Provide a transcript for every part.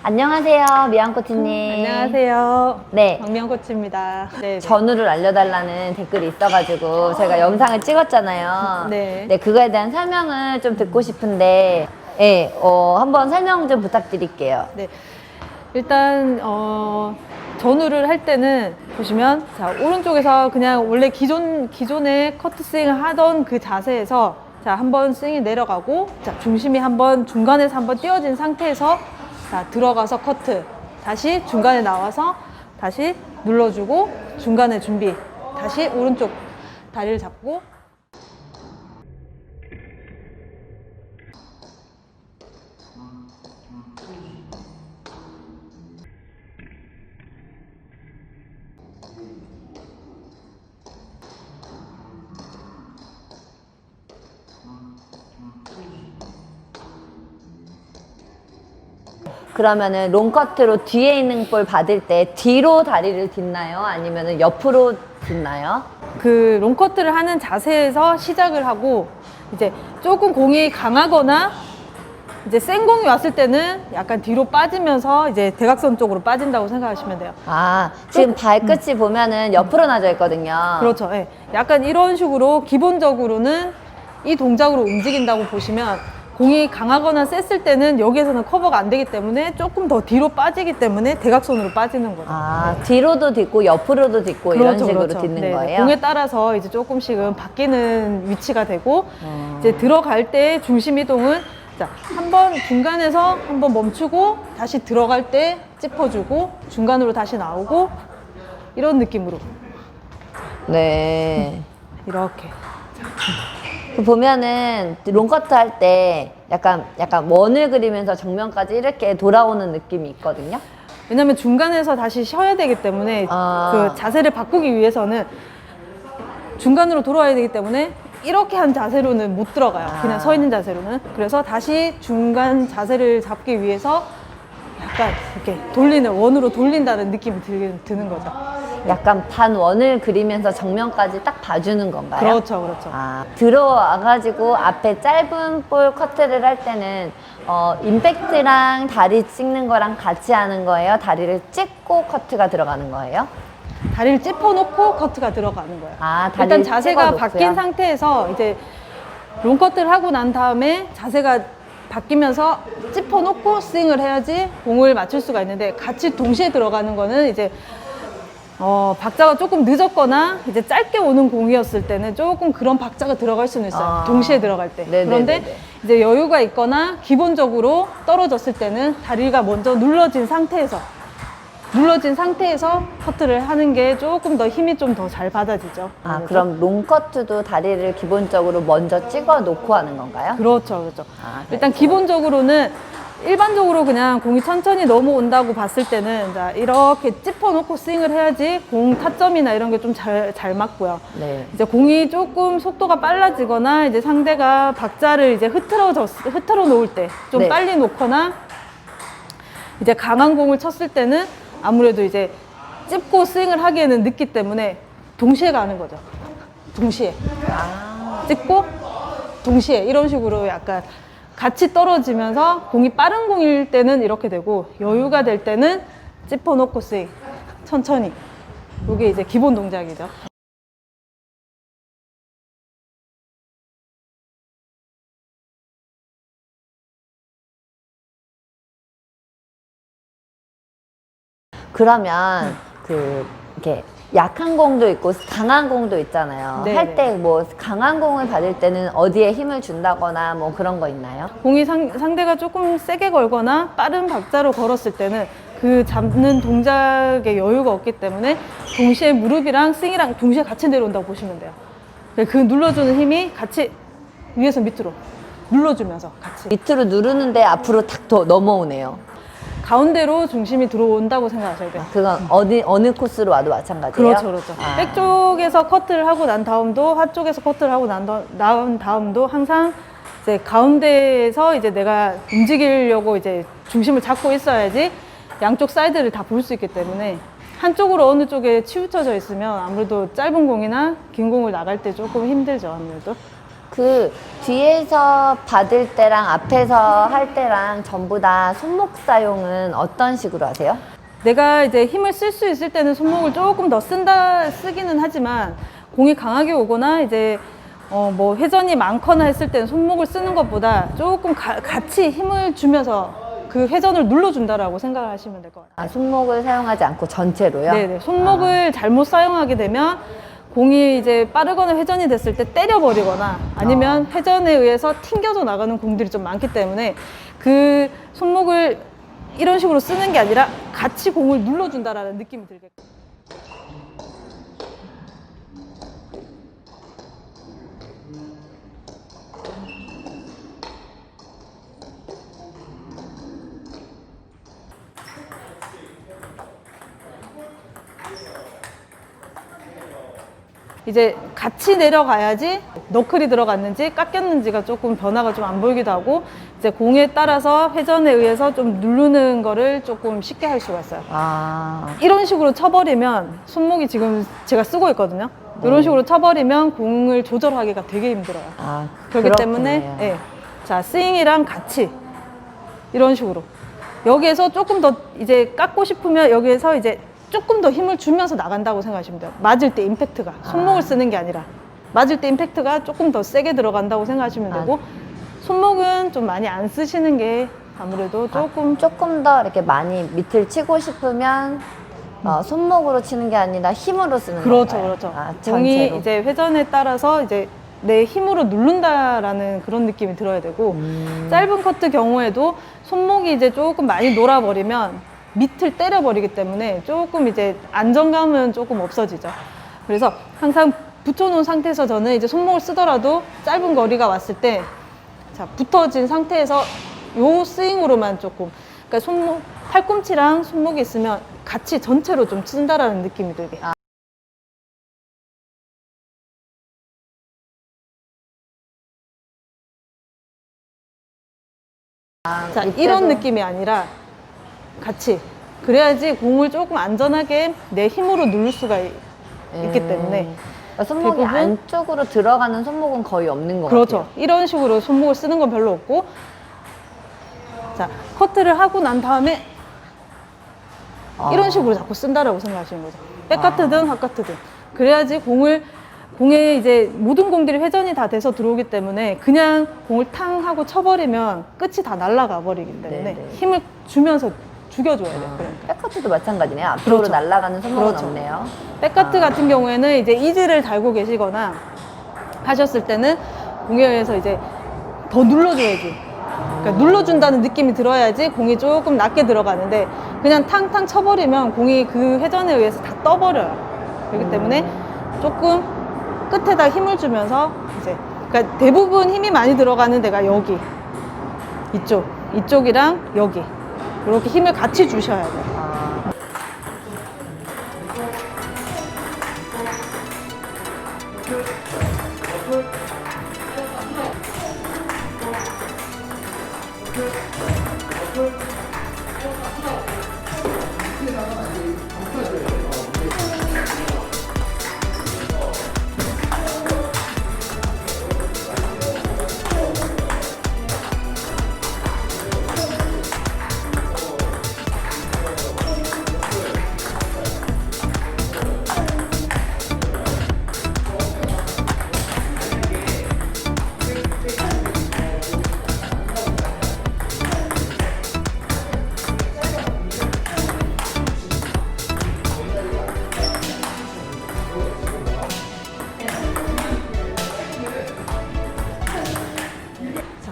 안녕하세요, 미안 코치님. 안녕하세요. 네. 박미영 코치입니다. 네. 전후를 알려달라는 댓글이 있어가지고 제가 영상을 찍었잖아요. 네. 네, 그거에 대한 설명을 좀 듣고 싶은데, 네, 한번 설명 좀 부탁드릴게요. 네. 일단 전후를 할 때는 보시면 자, 오른쪽에서 그냥 원래 기존에 커트 스윙을 하던 그 자세에서 자, 한번 스윙이 내려가고 자, 중심이 한번 중간에서 한번 띄어진 상태에서 자, 들어가서 커트. 다시 중간에 나와서 다시 눌러주고 중간에 준비. 다시 오른쪽 다리를 잡고 그러면은 롱커트로 뒤에 있는 볼 받을 때 뒤로 다리를 딛나요? 아니면은 옆으로 딛나요? 그 롱커트를 하는 자세에서 시작을 하고 이제 조금 공이 강하거나 이제 센 공이 왔을 때는 약간 뒤로 빠지면서 이제 대각선 쪽으로 빠진다고 생각하시면 돼요. 아, 지금 발끝이 보면은 옆으로 나져 있거든요. 그렇죠. 예. 약간 이런 식으로 기본적으로는 이 동작으로 움직인다고 보시면 공이 강하거나 셌을 때는 여기에서는 커버가 안 되기 때문에 조금 더 뒤로 빠지기 때문에 대각선으로 빠지는 거죠. 아, 뒤로도 딛고 옆으로도 딛고 이런 그렇죠, 식으로 그렇죠. 딛는 네, 거예요? 공에 따라서 이제 조금씩은 바뀌는 위치가 되고 이제 들어갈 때 중심 이동은 자, 한번 중간에서 한번 멈추고 다시 들어갈 때 짚어주고 중간으로 다시 나오고 이런 느낌으로 네. 이렇게 그 보면은 롱커트 할 때 약간 원을 그리면서 정면까지 이렇게 돌아오는 느낌이 있거든요. 왜냐면 중간에서 다시 쉬어야 되기 때문에 그 자세를 바꾸기 위해서는 중간으로 돌아와야 되기 때문에 이렇게 한 자세로는 못 들어가요. 그냥 서 있는 자세로는. 그래서 다시 중간 자세를 잡기 위해서 약간 이렇게 돌리는, 원으로 돌린다는 느낌이 드는 거죠. 약간 반원을 그리면서 정면까지 딱 봐주는 건가요? 그렇죠, 그렇죠. 아, 들어와가지고 앞에 짧은 볼 커트를 할 때는 임팩트랑 다리 찍는 거랑 같이 하는 거예요? 다리를 찍고 커트가 들어가는 거예요? 다리를 찝어놓고 커트가 들어가는 거예요. 아, 일단 다리를 자세가 찍어놓고요? 바뀐 상태에서 이제 롱커트를 하고 난 다음에 자세가 바뀌면서 찝어놓고 스윙을 해야지 공을 맞출 수가 있는데 같이 동시에 들어가는 거는 이제 박자가 조금 늦었거나 이제 짧게 오는 공이었을 때는 조금 그런 박자가 들어갈 수는 있어요. 동시에 들어갈 때. 네네네네. 그런데 이제 여유가 있거나 기본적으로 떨어졌을 때는 다리가 먼저 눌러진 상태에서 커트를 하는 게 조금 더 힘이 좀 더 잘 받아지죠. 아, 그럼 롱커트도 다리를 기본적으로 먼저 찍어 놓고 하는 건가요? 그렇죠, 그렇죠. 아, 일단 그렇죠. 기본적으로는 일반적으로 그냥 공이 천천히 넘어온다고 봤을 때는 자, 이렇게 짚어놓고 스윙을 해야지 공 타점이나 이런 게 좀 잘 맞고요. 네. 이제 공이 조금 속도가 빨라지거나 이제 상대가 박자를 이제 흐트러 놓을 때 좀 네. 빨리 놓거나 이제 강한 공을 쳤을 때는 아무래도 이제 찝고 스윙을 하기에는 늦기 때문에 동시에 가는 거죠. 동시에. 찝고 동시에 이런 식으로 약간 같이 떨어지면서 공이 빠른 공일 때는 이렇게 되고 여유가 될 때는 찝어놓고 스윙 천천히 이게 이제 기본 동작이죠. 그러면 이렇게 약한 공도 있고 강한 공도 있잖아요. 네, 할 때 뭐 강한 공을 받을 때는 어디에 힘을 준다거나 뭐 그런 거 있나요? 공이 상대가 조금 세게 걸거나 빠른 박자로 걸었을 때는 그 잡는 동작에 여유가 없기 때문에 동시에 무릎이랑 스윙이랑 동시에 같이 내려온다고 보시면 돼요. 그 눌러주는 힘이 같이 위에서 밑으로 눌러주면서 같이 밑으로 누르는데 앞으로 탁 더 넘어오네요. 가운데로 중심이 들어온다고 생각하셔야 돼요. 그건 어느 코스로 와도 마찬가지예요? 그렇죠, 그렇죠. 백 쪽에서 커트를 하고 난 다음도 하 쪽에서 커트를 하고 난 다음도 항상 이제 가운데에서 이제 내가 움직이려고 이제 중심을 잡고 있어야지 양쪽 사이드를 다 볼 수 있기 때문에 한쪽으로 어느 쪽에 치우쳐져 있으면 아무래도 짧은 공이나 긴 공을 나갈 때 조금 힘들죠, 아무래도. 그 뒤에서 받을 때랑 앞에서 할 때랑 전부 다 손목 사용은 어떤 식으로 하세요? 내가 이제 힘을 쓸 수 있을 때는 손목을 조금 더 쓰기는 하지만 공이 강하게 오거나 이제 뭐 회전이 많거나 했을 때는 손목을 쓰는 것보다 조금 같이 힘을 주면서 그 회전을 눌러준다라고 생각을 하시면 될 것 같아요. 아, 손목을 사용하지 않고 전체로요? 네네. 손목을 잘못 사용하게 되면 공이 이제 빠르거나 회전이 됐을 때 때려버리거나 아니면 회전에 의해서 튕겨져 나가는 공들이 좀 많기 때문에 그 손목을 이런 식으로 쓰는 게 아니라 같이 공을 눌러준다라는 느낌이 들게끔. 이제 같이 내려가야지 너클이 들어갔는지 깎였는지가 조금 변화가 좀 안 보이기도 하고 이제 공에 따라서 회전에 의해서 좀 누르는 거를 조금 쉽게 할 수가 있어요. 아, 이런 식으로 쳐버리면 손목이 지금 제가 쓰고 있거든요. 이런 식으로 쳐버리면 공을 조절하기가 되게 힘들어요. 아, 그렇기 그렇군요. 때문에 예. 자, 스윙이랑 같이 이런 식으로 여기에서 조금 더 이제 깎고 싶으면 여기에서 이제 조금 더 힘을 주면서 나간다고 생각하시면 돼요. 맞을 때 임팩트가 손목을 쓰는 게 아니라 맞을 때 임팩트가 조금 더 세게 들어간다고 생각하시면 되고 손목은 좀 많이 안 쓰시는 게 아무래도 조금 더 이렇게 많이 밑을 치고 싶으면 손목으로 치는 게 아니라 힘으로 쓰는 그렇죠, 건가요? 그렇죠. 아, 공이 전체로. 이제 회전에 따라서 이제 내 힘으로 누른다라는 그런 느낌이 들어야 되고 짧은 커트 경우에도 손목이 이제 조금 많이 놀아버리면 밑을 때려버리기 때문에 조금 이제 안정감은 조금 없어지죠. 그래서 항상 붙여놓은 상태에서 저는 이제 손목을 쓰더라도 짧은 거리가 왔을 때 자, 붙어진 상태에서 요 스윙으로만 조금 그러니까 팔꿈치랑 손목이 있으면 같이 전체로 좀 친다라는 느낌이 들게. 자, 이런 느낌이 아니라 같이 그래야지 공을 조금 안전하게 내 힘으로 누를 수가 있기 때문에 그러니까 손목이 대부분- 안쪽으로 들어가는 손목은 거의 없는 것 그렇죠. 같아요. 이런 식으로 손목을 쓰는 건 별로 없고 자, 커트를 하고 난 다음에 이런 식으로 자꾸 쓴다라고 생각하시는 거죠. 백커트든 핫커트든 그래야지 공에 이제 모든 공들이 회전이 다 돼서 들어오기 때문에 그냥 공을 탕 하고 쳐버리면 끝이 다 날아가 버리기 때문에 네네. 힘을 주면서 죽여줘야 돼요. 그러니까. 백커트도 마찬가지네요. 앞으로 그렇죠. 날아가는 손목은 그렇죠. 없네요. 백커트 같은 경우에는 이제 이즈를 달고 계시거나 하셨을 때는 공에 의해서 이제 더 눌러줘야지. 그러니까 눌러준다는 느낌이 들어야지 공이 조금 낮게 들어가는데 그냥 탕탕 쳐버리면 공이 그 회전에 의해서 다 떠버려요. 그렇기 때문에 조금 끝에다 힘을 주면서 이제 그러니까 대부분 힘이 많이 들어가는 데가 여기 이쪽이랑 여기 이렇게 힘을 같이 주셔야 돼요.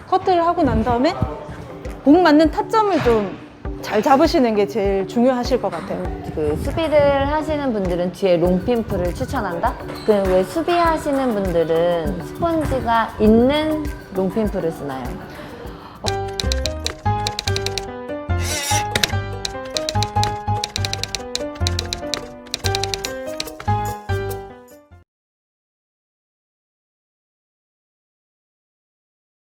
커트를 하고 난 다음에 공 맞는 타점을 좀 잘 잡으시는 게 제일 중요하실 것 같아요. 그 수비를 하시는 분들은 뒤에 롱핀풀을 추천한다? 그 왜 수비하시는 분들은 스펀지가 있는 롱핀풀을 쓰나요?